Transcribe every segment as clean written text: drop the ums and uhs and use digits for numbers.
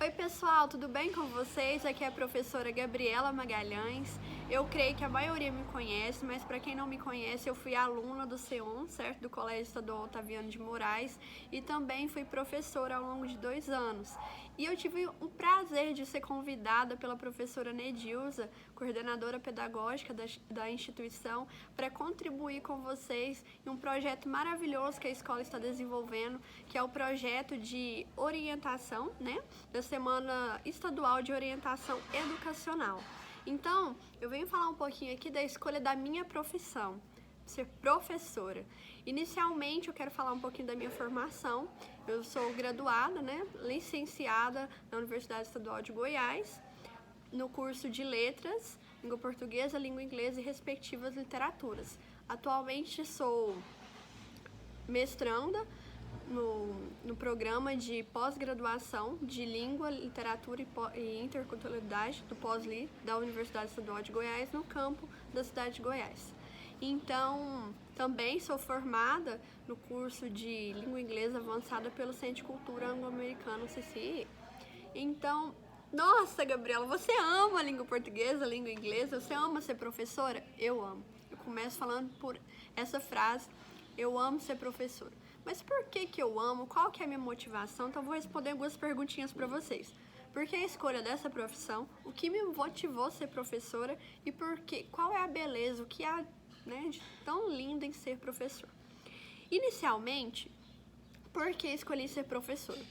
Oi pessoal, tudo bem com vocês? Aqui é a professora Gabriela Magalhães. Eu creio que a maioria me conhece, mas para quem não me conhece, eu fui aluna do CEON, certo? Do Colégio Estadual Otaviano de Moraes, e também fui professora ao longo de 2 anos. E eu tive o prazer de ser convidada pela professora Nedilza, coordenadora pedagógica da instituição, para contribuir com vocês em um projeto maravilhoso que a escola está desenvolvendo, que é o projeto de orientação, né, da Semana Estadual de Orientação Educacional. Então, eu venho falar um pouquinho aqui da escolha da minha profissão, ser professora. Inicialmente, eu quero falar um pouquinho da minha formação. Eu sou graduada, né, licenciada na Universidade Estadual de Goiás, no curso de Letras, Língua Portuguesa, Língua Inglesa e respectivas literaturas. Atualmente sou mestranda no programa de pós-graduação de Língua, Literatura e Interculturalidade do Pós-Li da Universidade Estadual de Goiás, no campo da cidade de Goiás. Então, também sou formada no curso de Língua Inglesa Avançada pelo Centro de Cultura Anglo-Americano, CCI. Então, nossa, Gabriela, você ama a língua portuguesa, a língua inglesa? Você ama ser professora? Eu amo. Eu começo falando por essa frase, eu amo ser professora. Mas por que eu amo? Qual que é a minha motivação? Então, eu vou responder algumas perguntinhas para vocês. Por que a escolha dessa profissão? O que me motivou a ser professora? E qual é a beleza? O que há, né, de tão lindo em ser professor? Inicialmente, por que escolhi ser professora?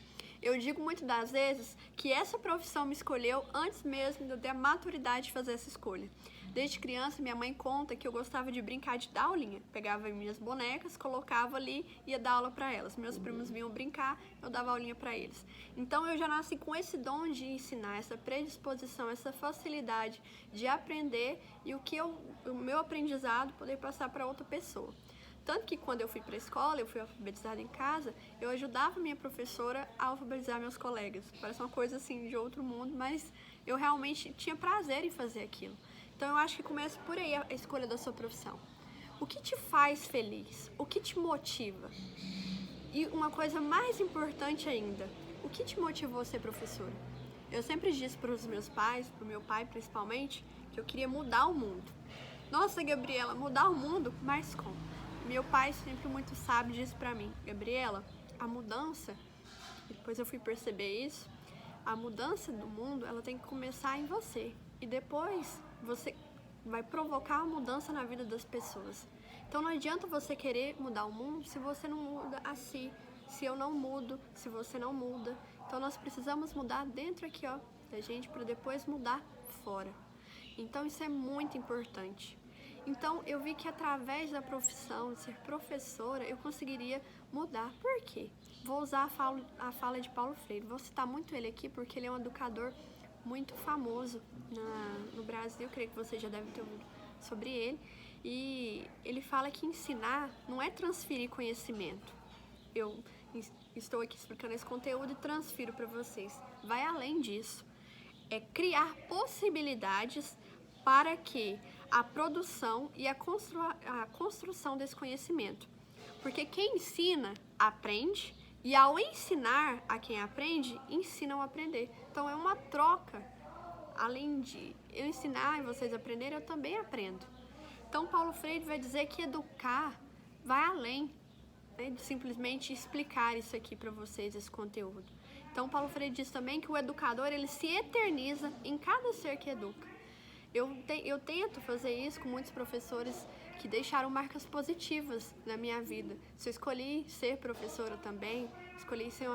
Eu digo muitas das vezes que essa profissão me escolheu antes mesmo de eu ter a maturidade de fazer essa escolha. Desde criança, minha mãe conta que eu gostava de brincar de dar aulinha. Pegava minhas bonecas, colocava ali e ia dar aula para elas. Meus primos vinham brincar, eu dava aulinha para eles. Então eu já nasci com esse dom de ensinar, essa predisposição, essa facilidade de aprender e o meu aprendizado poder passar para outra pessoa. Tanto que quando eu fui para a escola, eu fui alfabetizada em casa, eu ajudava minha professora a alfabetizar meus colegas. Parece uma coisa assim de outro mundo, mas eu realmente tinha prazer em fazer aquilo. Então eu acho que começa por aí a escolha da sua profissão. O que te faz feliz? O que te motiva? E uma coisa mais importante ainda, o que te motivou a ser professora? Eu sempre disse para os meus pais, para o meu pai principalmente, que eu queria mudar o mundo. Nossa, Gabriela, mudar o mundo? Mas como? Meu pai sempre muito sábio disse pra mim, Gabriela, a mudança, depois eu fui perceber isso, a mudança do mundo, ela tem que começar em você. E depois você vai provocar a mudança na vida das pessoas. Então não adianta você querer mudar o mundo se você não muda a si. Se eu não mudo, se você não muda. Então nós precisamos mudar dentro aqui, ó, da gente, para depois mudar fora. Então isso é muito importante. Então, eu vi que através da profissão de ser professora, eu conseguiria mudar. Por quê? Vou usar a fala de Paulo Freire. Vou citar muito ele aqui, porque ele é um educador muito famoso no Brasil. Creio que você já deve ter ouvido sobre ele. E ele fala que ensinar não é transferir conhecimento. Eu estou aqui explicando esse conteúdo e transfiro para vocês. Vai além disso. É criar possibilidades para que a produção e a construção desse conhecimento. Porque quem ensina, aprende, e ao ensinar a quem aprende, ensinam a aprender. Então é uma troca. Além de eu ensinar e vocês aprenderem, eu também aprendo. Então Paulo Freire vai dizer que educar vai além, né, de simplesmente explicar isso aqui para vocês, esse conteúdo. Então Paulo Freire diz também que o educador, ele se eterniza em cada ser que educa. Eu tento fazer isso com muitos professores que deixaram marcas positivas na minha vida. Se eu escolhi ser professora também, escolhi ser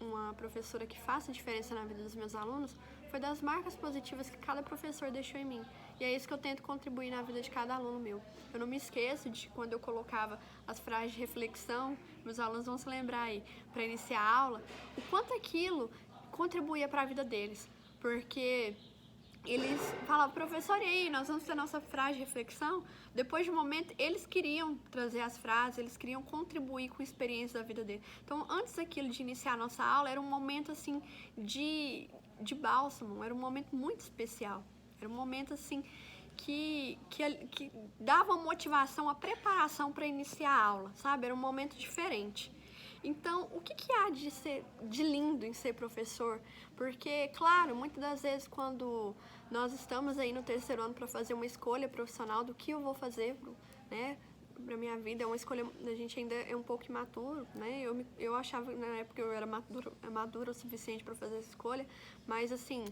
uma professora que faça diferença na vida dos meus alunos, foi das marcas positivas que cada professor deixou em mim. E é isso que eu tento contribuir na vida de cada aluno meu. Eu não me esqueço de quando eu colocava as frases de reflexão, meus alunos vão se lembrar aí, para iniciar a aula, o quanto aquilo contribuía para a vida deles. Porque eles falavam, professor, e aí, nós vamos ter nossa frase de reflexão? Depois de um momento, eles queriam trazer as frases, eles queriam contribuir com a experiência da vida deles. Então, antes daquilo de iniciar a nossa aula, era um momento, assim, de bálsamo, era um momento muito especial. Era um momento, assim, que dava motivação, a preparação para iniciar a aula, sabe? Era um momento diferente. Então, o que há de lindo em ser professor? Porque, claro, muitas das vezes quando nós estamos aí no terceiro ano para fazer uma escolha profissional do que eu vou fazer, né, para minha vida, é uma escolha, a gente ainda é um pouco imaturo, né? Eu achava na época que eu era madura o suficiente para fazer essa escolha, mas assim,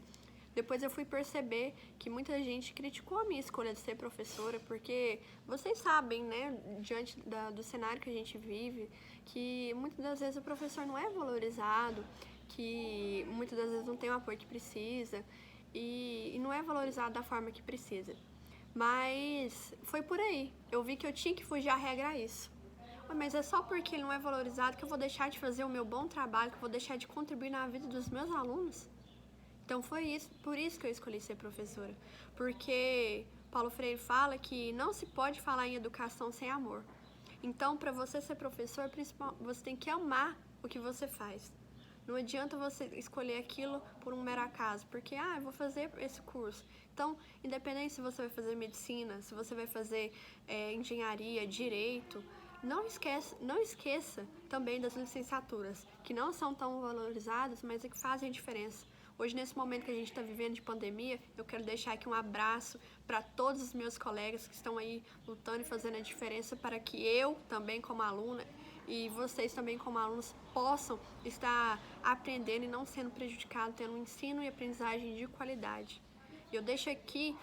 depois eu fui perceber que muita gente criticou a minha escolha de ser professora, porque vocês sabem, né, diante do cenário que a gente vive, que muitas das vezes o professor não é valorizado, que muitas das vezes não tem o apoio que precisa e não é valorizado da forma que precisa. Mas foi por aí. Eu vi que eu tinha que fugir à regra a isso. Mas é só porque ele não é valorizado que eu vou deixar de fazer o meu bom trabalho, que eu vou deixar de contribuir na vida dos meus alunos? Então foi isso, por isso que eu escolhi ser professora. Porque Paulo Freire fala que não se pode falar em educação sem amor. Então, para você ser professor, você tem que amar o que você faz. Não adianta você escolher aquilo por um mero acaso, porque, eu vou fazer esse curso. Então, independente se você vai fazer medicina, se você vai fazer engenharia, direito, não esqueça também das licenciaturas, que não são tão valorizadas, mas é que fazem diferença. Hoje, nesse momento que a gente está vivendo de pandemia, eu quero deixar aqui um abraço para todos os meus colegas que estão aí lutando e fazendo a diferença para que eu, também como aluna, e vocês também como alunos, possam estar aprendendo e não sendo prejudicados, tendo um ensino e aprendizagem de qualidade. Eu deixo aqui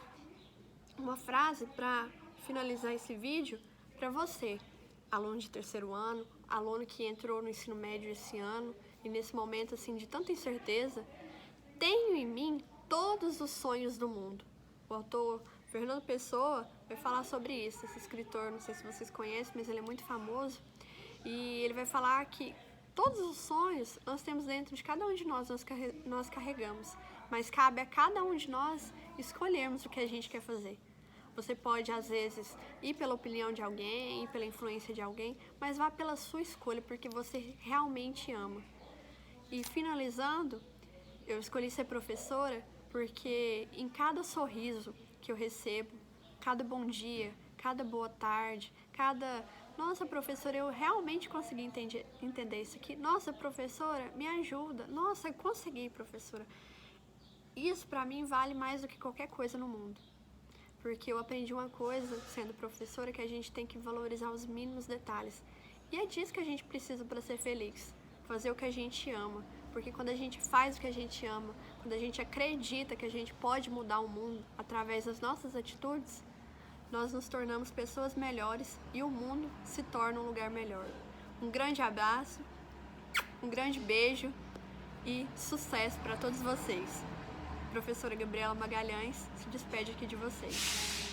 uma frase para finalizar esse vídeo para você, aluno de terceiro ano, aluno que entrou no ensino médio esse ano e nesse momento assim de tanta incerteza. Tenho em mim todos os sonhos do mundo. O autor Fernando Pessoa vai falar sobre isso. Esse escritor, não sei se vocês conhecem, mas ele é muito famoso. E ele vai falar que todos os sonhos nós temos dentro de cada um de nós carregamos. Mas cabe a cada um de nós escolhermos o que a gente quer fazer. Você pode, às vezes, ir pela opinião de alguém, ir pela influência de alguém, mas vá pela sua escolha, porque você realmente ama. E finalizando, eu escolhi ser professora porque em cada sorriso que eu recebo, cada bom dia, cada boa tarde, nossa, professora, eu realmente consegui entender isso aqui. Nossa, professora, me ajuda. Nossa, eu consegui, professora. Isso pra mim vale mais do que qualquer coisa no mundo. Porque eu aprendi uma coisa, sendo professora, que a gente tem que valorizar os mínimos detalhes. E é disso que a gente precisa para ser feliz. Fazer o que a gente ama. Porque quando a gente faz o que a gente ama, quando a gente acredita que a gente pode mudar o mundo através das nossas atitudes, nós nos tornamos pessoas melhores e o mundo se torna um lugar melhor. Um grande abraço, um grande beijo e sucesso para todos vocês. Professora Gabriela Magalhães se despede aqui de vocês.